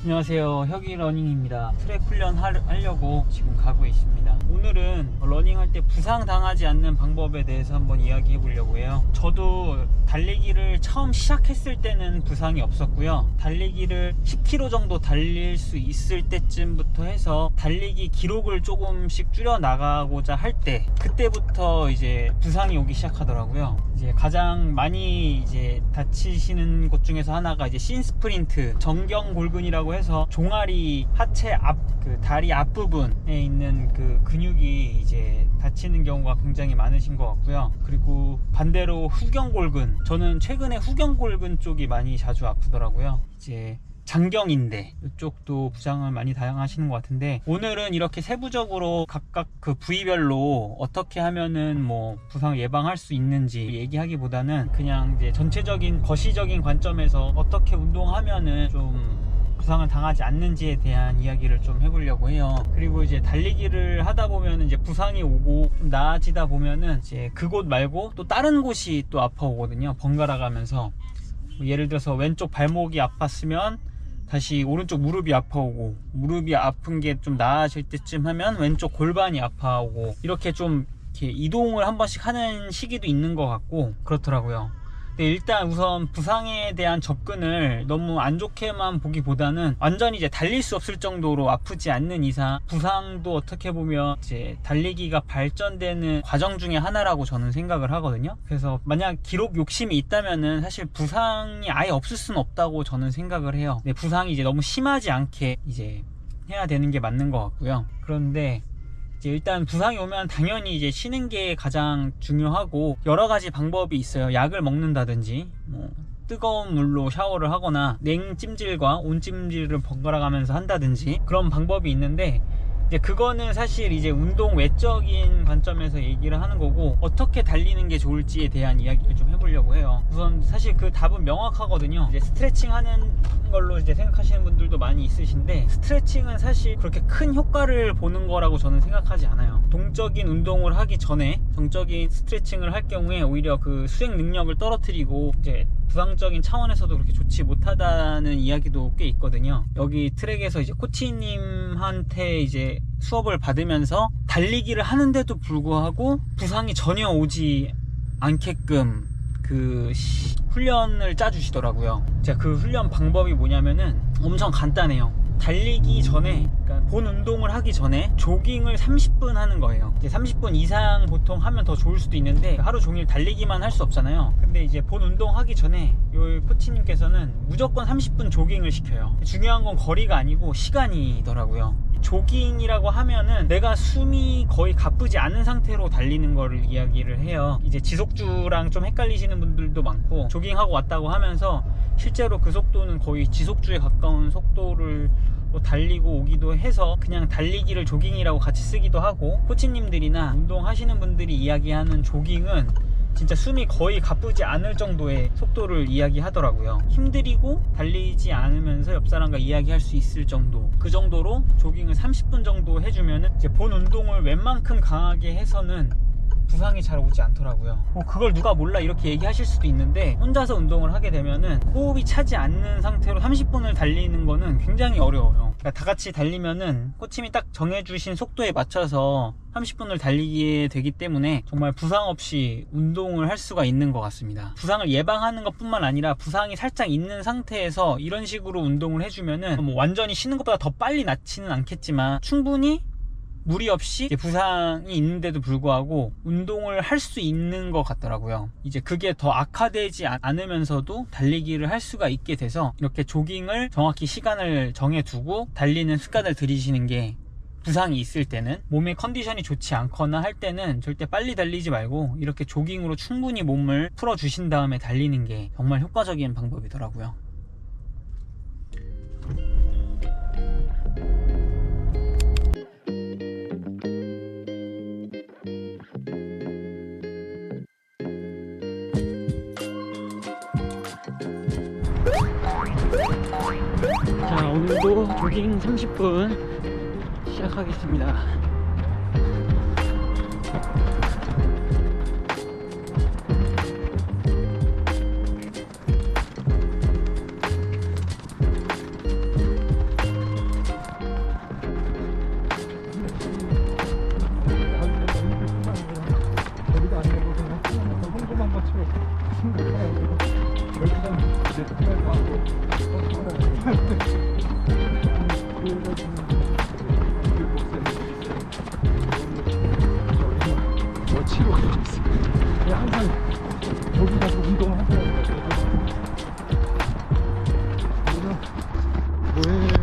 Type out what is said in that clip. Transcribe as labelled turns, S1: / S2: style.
S1: 안녕하세요, 혁이러닝입니다. 트랙 훈련 하려고 지금 가고 있습니다. 오늘은 러닝할 때 부상 당하지 않는 방법에 대해서 한번 이야기해 보려고 해요. 저도 달리기를 처음 시작했을 때는 부상이 없었고요. 달리기를 10km 정도 달릴 수 있을 때쯤부터 해서 달리기 기록을 조금씩 줄여 나가고자 할 때, 그때부터 이제 부상이 오기 시작하더라고요. 이제 가장 많이 이제 다치시는 곳 중에서 하나가 이제 신스프린트 정경골근이라고 해서 종아리 하체 그 다리 앞부분에 있는 그 근육이 이제 다치는 경우가 굉장히 많으신 것 같고요. 그리고 반대로 후경골근, 저는 최근에 후경골근 쪽이 많이 자주 아프더라고요. 이제 장경인대 이쪽도 부상을 많이 당하시는 것 같은데, 오늘은 이렇게 세부적으로 각각 그 부위별로 어떻게 하면은 뭐 부상을 예방할 수 있는지 얘기하기보다는 그냥 이제 전체적인 거시적인 관점에서 어떻게 운동하면은 좀 부상을 당하지 않는지에 대한 이야기를 좀 해보려고 해요. 그리고 이제 달리기를 하다 보면 이제 부상이 오고 좀 나아지다 보면은 이제 그곳 말고 또 다른 곳이 또 아파오거든요. 번갈아 가면서 예를 들어서 왼쪽 발목이 아팠으면 다시 오른쪽 무릎이 아파오고, 무릎이 아픈 게 좀 나아질 때쯤 하면 왼쪽 골반이 아파오고, 이렇게 좀 이렇게 이동을 한 번씩 하는 시기도 있는 것 같고 그렇더라고요. 근데 일단 우선 부상에 대한 접근을 너무 안 좋게만 보기보다는 완전히 이제 달릴 수 없을 정도로 아프지 않는 이상 부상도 어떻게 보면 이제 달리기가 발전되는 과정 중에 하나라고 저는 생각을 하거든요. 그래서 만약 기록 욕심이 있다면은 사실 부상이 아예 없을 수는 없다고 저는 생각을 해요. 근데 부상이 이제 너무 심하지 않게 이제 해야 되는 게 맞는 것 같고요. 그런데 이제 일단 부상이 오면 당연히 이제 쉬는 게 가장 중요하고, 여러 가지 방법이 있어요. 약을 먹는다든지, 뭐 뜨거운 물로 샤워를 하거나 냉찜질과 온찜질을 번갈아 가면서 한다든지, 그런 방법이 있는데, 이제 그거는 사실 이제 운동 외적인 관점에서 얘기를 하는 거고, 어떻게 달리는 게 좋을지에 대한 이야기를 좀 해보려고 해요. 우선 사실 그 답은 명확하거든요. 이제 스트레칭 하는 걸로 이제 생각하시는 분들도 많이 있으신데, 스트레칭은 사실 그렇게 큰 효과를 보는 거라고 저는 생각하지 않아요. 동적인 운동을 하기 전에 정적인 스트레칭을 할 경우에 오히려 그 수행 능력을 떨어뜨리고 이제 부상적인 차원에서도 그렇게 좋지 못하다는 이야기도 꽤 있거든요. 여기 트랙에서 이제 코치님한테 이제 수업을 받으면서 달리기를 하는데도 불구하고 부상이 전혀 오지 않게끔 그 훈련을 짜주시더라고요. 제가 그 훈련 방법이 뭐냐면은 엄청 간단해요. 달리기 전에, 그러니까 본 운동을 하기 전에 조깅을 30분 하는 거예요. 이제 30분 이상 보통 하면 더 좋을 수도 있는데 하루 종일 달리기만 할 수 없잖아요. 근데 이제 본 운동 하기 전에 요 코치님께서는 무조건 30분 조깅을 시켜요. 중요한 건 거리가 아니고 시간이더라고요. 조깅이라고 하면은 내가 숨이 거의 가쁘지 않은 상태로 달리는 거를 이야기를 해요. 이제 지속주랑 좀 헷갈리시는 분들도 많고, 조깅하고 왔다고 하면서 실제로 그 속도는 거의 지속주에 가까운 속도를 달리고 오기도 해서 그냥 달리기를 조깅이라고 같이 쓰기도 하고, 코치님들이나 운동하시는 분들이 이야기하는 조깅은 진짜 숨이 거의 가쁘지 않을 정도의 속도를 이야기하더라고요. 힘들이고 달리지 않으면서 옆 사람과 이야기할 수 있을 정도, 그 정도로 조깅을 30분 정도 해주면은 이제 본 운동을 웬만큼 강하게 해서는 부상이 잘 오지 않더라고요. 그걸 누가 몰라 이렇게 얘기하실 수도 있는데, 혼자서 운동을 하게 되면은 호흡이 차지 않는 상태로 30분을 달리는 거는 굉장히 어려워요. 그러니까 다 같이 달리면은 코치님이 딱 정해주신 속도에 맞춰서 30분을 달리게 되기 때문에 정말 부상 없이 운동을 할 수가 있는 것 같습니다. 부상을 예방하는 것 뿐만 아니라 부상이 살짝 있는 상태에서 이런 식으로 운동을 해주면은 뭐 완전히 쉬는 것보다 더 빨리 낫지는 않겠지만 충분히 무리 없이 부상이 있는데도 불구하고 운동을 할 수 있는 것 같더라고요. 이제 그게 더 악화되지 않으면서도 달리기를 할 수가 있게 돼서, 이렇게 조깅을 정확히 시간을 정해두고 달리는 습관을 들이시는 게, 부상이 있을 때는 몸의 컨디션이 좋지 않거나 할 때는 절대 빨리 달리지 말고 이렇게 조깅으로 충분히 몸을 풀어주신 다음에 달리는 게 정말 효과적인 방법이더라고요. 자, 오늘도 조깅 30분 시작하겠습니다.
S2: 뭐 치료가 있어. 그냥 항상 여기 가서 운동을 하더라고요. 그래서 뭐해?